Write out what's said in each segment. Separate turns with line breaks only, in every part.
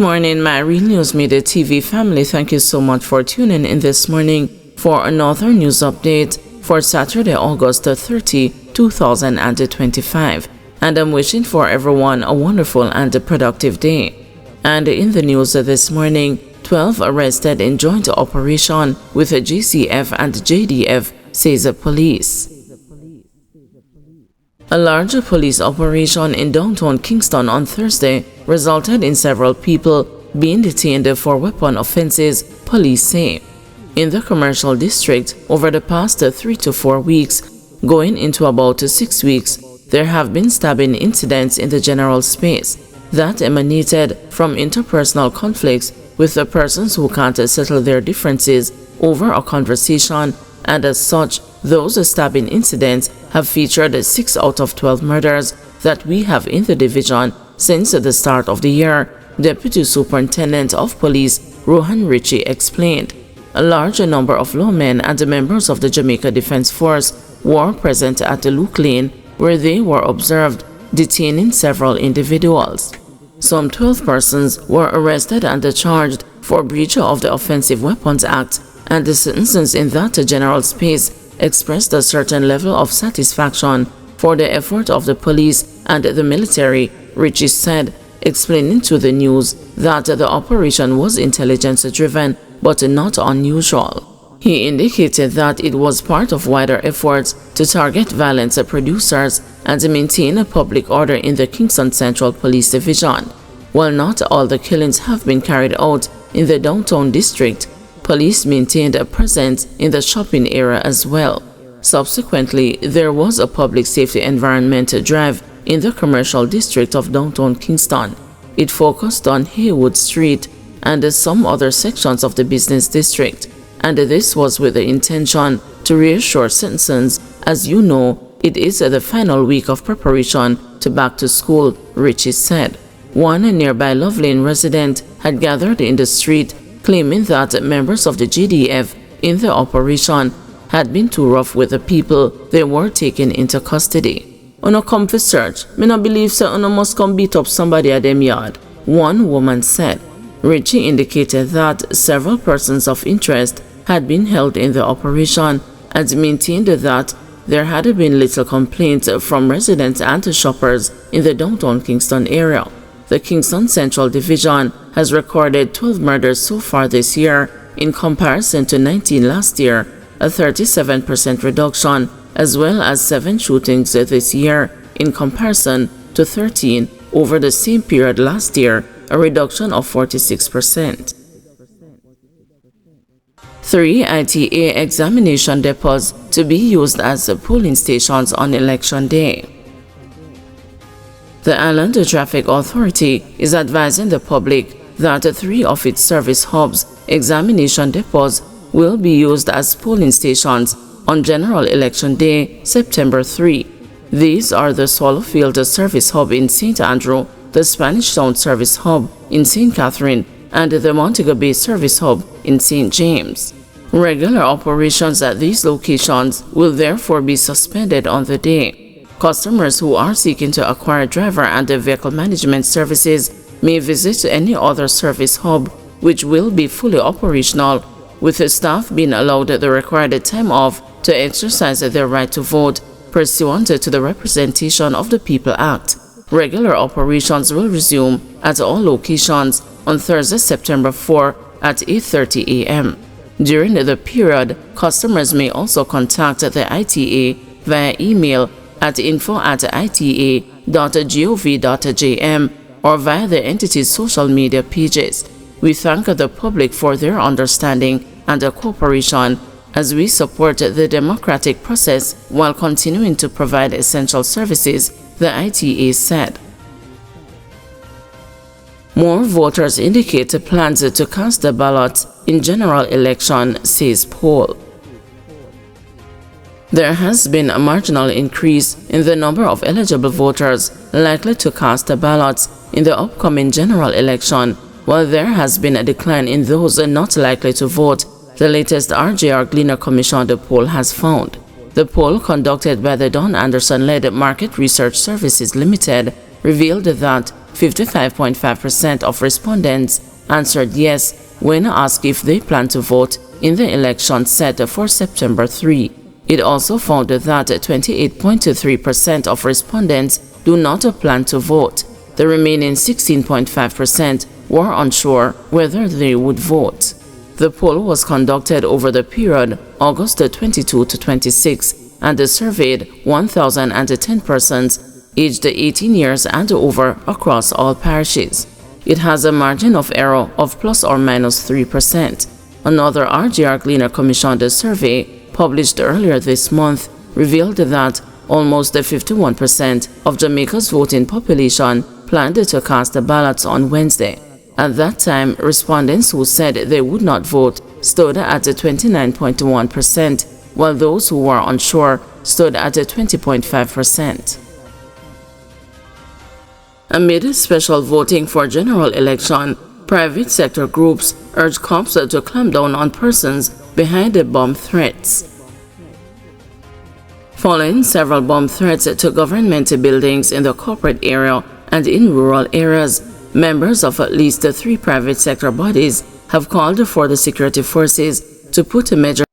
morning, my Real News Media TV family. Thank you so much for tuning in this morning for another news update for Saturday, August 30, 2025. And I'm wishing for everyone a wonderful and productive day. And in the news this morning, 12 arrested in joint operation with GCF and JDF, says the police. A larger police operation in downtown Kingston on Thursday resulted in several people being detained for weapon offenses, police say. In the commercial district, over the past 3 to 4 weeks, going into about 6 weeks, there have been stabbing incidents in the general space that emanated from interpersonal conflicts with the persons who can't settle their differences over a conversation, and as such, those stabbing incidents have featured 6 out of 12 murders that we have in the division since the start of the year, Deputy Superintendent of Police Rohan Ritchie explained. A large number of lawmen and members of the Jamaica Defense Force were present at the Luke Lane, where they were observed detaining several individuals. Some 12 persons were arrested and charged for breach of the Offensive Weapons Act, and the citizens in that general space expressed a certain level of satisfaction for the effort of the police and the military, Ritchie said, explaining to the news that the operation was intelligence-driven but not unusual. He indicated that it was part of wider efforts to target violence producers and maintain public order in the Kingston Central Police Division. While not all the killings have been carried out in the downtown district, police maintained a presence in the shopping area as well. Subsequently, there was a public safety environment drive in the commercial district of downtown Kingston. It focused on Haywood Street and some other sections of the business district, and this was with the intention to reassure citizens. As you know, it is the final week of preparation to back to school, Ritchie said. One nearby Love Lane resident had gathered in the street, claiming that members of the GDF in the operation had been too rough with the people they were taken into custody. "Uno come for search. Me no believe so uno must come beat up somebody at them yard," one woman said. Ritchie indicated that several persons of interest had been held in the operation and maintained that there had been little complaints from residents and shoppers in the downtown Kingston area. The Kingston Central Division has recorded 12 murders so far this year in comparison to 19 last year, a 37% reduction, as well as 7 shootings this year in comparison to 13 over the same period last year, a reduction of 46%. 3 ITA examination depots to be used as polling stations on Election Day. The Island Traffic Authority is advising the public that 3 of its service hubs examination depots will be used as polling stations on General Election Day, September 3. These are the Swallowfield Service Hub in St. Andrew, the Spanish Town Service Hub in St. Catherine, and the Montego Bay Service Hub in St. James. Regular operations at these locations will therefore be suspended on the day. Customers who are seeking to acquire driver and vehicle management services may visit any other service hub, which will be fully operational, with the staff being allowed the required time off to exercise their right to vote pursuant to the Representation of the People Act. Regular operations will resume at all locations on Thursday, September 4 at 8:30 a.m. During the period, customers may also contact the ITA via email at info@ita.gov.jm or via the entity's social media pages. We thank the public for their understanding and cooperation as we support the democratic process while continuing to provide essential services, the ITA said. More voters indicate plans to cast the ballot in general election, says poll. There has been a marginal increase in the number of eligible voters likely to cast ballots in the upcoming general election, while there has been a decline in those not likely to vote, the latest RJR Gleaner commissioned poll has found. The poll conducted by the Don Anderson-led Market Research Services Limited revealed that 55.5% of respondents answered yes when asked if they plan to vote in the election set for September 3. It also found that 28.3% of respondents do not plan to vote. The remaining 16.5% were unsure whether they would vote. The poll was conducted over the period August 22 to 26 and surveyed 1,010 persons aged 18 years and over across all parishes. It has a margin of error of plus or minus 3%. Another RGR Gleaner commissioned survey published earlier this month revealed that almost 51% of Jamaica's voting population planned to cast ballots on Wednesday. At that time, respondents who said they would not vote stood at 29.1%, while those who were unsure stood at 20.5%. Amid special voting for general election, private sector groups urge cops to clamp down on persons behind the bomb threats. Following several bomb threats to government buildings in the corporate area and in rural areas, members of at least 3 private sector bodies have called for the security forces to put measure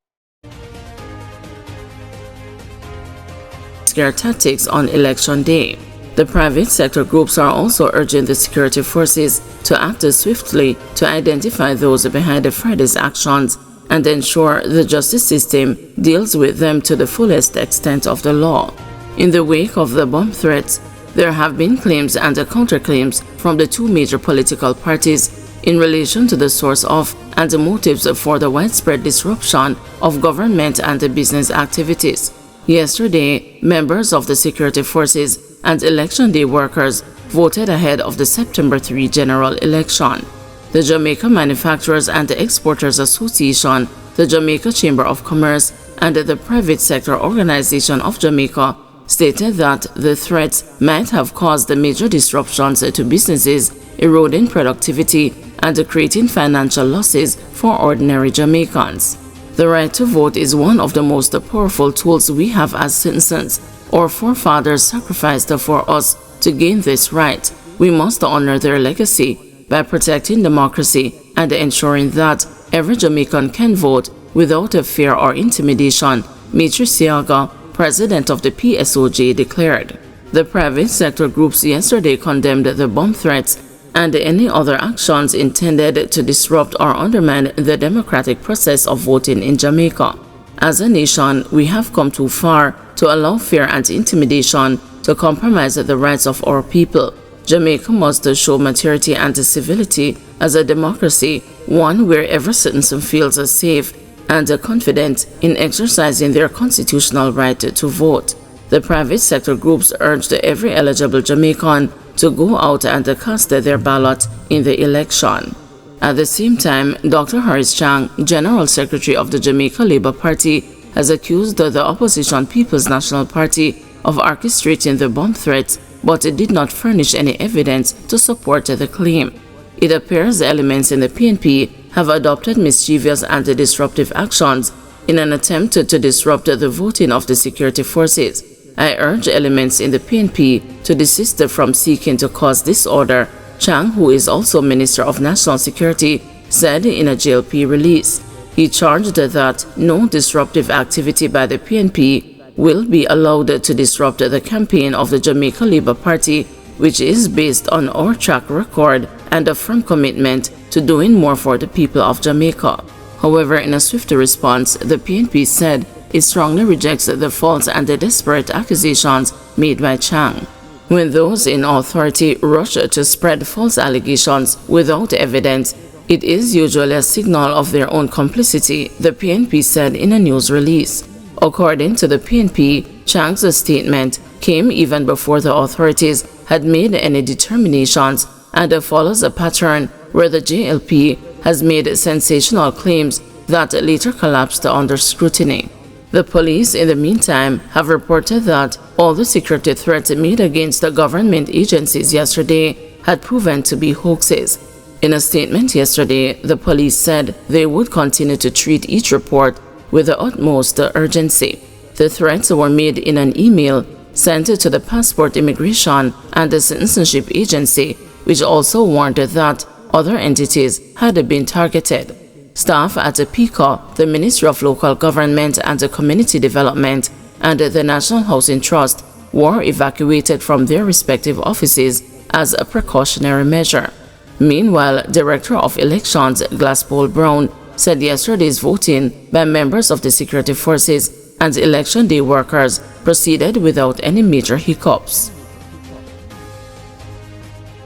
scare tactics on election day. The private sector groups are also urging the security forces to act swiftly to identify those behind Friday's actions and ensure the justice system deals with them to the fullest extent of the law. In the wake of the bomb threats, there have been claims and counterclaims from the 2 major political parties in relation to the source of and the motives for the widespread disruption of government and business activities. Yesterday, members of the security forces and election day workers voted ahead of the September 3 general election. The Jamaica Manufacturers and Exporters Association, the Jamaica Chamber of Commerce, and the Private Sector Organization of Jamaica stated that the threats might have caused major disruptions to businesses, eroding productivity and creating financial losses for ordinary Jamaicans. The right to vote is one of the most powerful tools we have as citizens. Our forefathers sacrificed for us to gain this right. We must honor their legacy by protecting democracy and ensuring that every Jamaican can vote without fear or intimidation, Mitri Siaga, president of the PSOJ, declared. The private sector groups yesterday condemned the bomb threats and any other actions intended to disrupt or undermine the democratic process of voting in Jamaica. As a nation, we have come too far to allow fear and intimidation to compromise the rights of our people. Jamaica must show maturity and civility as a democracy, one where every citizen feels safe and confident in exercising their constitutional right to vote. The private sector groups urged every eligible Jamaican to go out and cast their ballot in the election. At the same time, Dr. Horace Chang, General Secretary of the Jamaica Labour Party, has accused the opposition People's National Party of orchestrating the bomb threats, but it did not furnish any evidence to support the claim. It appears elements in the PNP have adopted mischievous and disruptive actions in an attempt to disrupt the voting of the security forces. I urge elements in the PNP to desist from seeking to cause disorder, Chang, who is also Minister of National Security, said in a JLP release. He charged that no disruptive activity by the PNP will be allowed to disrupt the campaign of the Jamaica Labour Party, which is based on our track record and a firm commitment to doing more for the people of Jamaica. However, in a swift response, the PNP said it strongly rejects the false and desperate accusations made by Chang. When those in authority rush to spread false allegations without evidence, it is usually a signal of their own complicity, the PNP said in a news release. According to the PNP, Chang's statement came even before the authorities had made any determinations and follows a pattern where the JLP has made sensational claims that later collapsed under scrutiny. The police, in the meantime, have reported that all the security threats made against the government agencies yesterday had proven to be hoaxes. In a statement yesterday, the police said they would continue to treat each report with the utmost urgency. The threats were made in an email sent to the Passport Immigration and the Citizenship Agency which also warned that other entities had been targeted. Staff at PICA, the Ministry of Local Government and Community Development, and the National Housing Trust were evacuated from their respective offices as a precautionary measure. Meanwhile, Director of Elections Glasspool Brown said yesterday's voting by members of the security forces and election day workers proceeded without any major hiccups.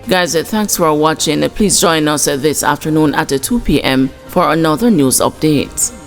Guys, thanks for watching. Please join us this afternoon at 2 p.m. for another news update.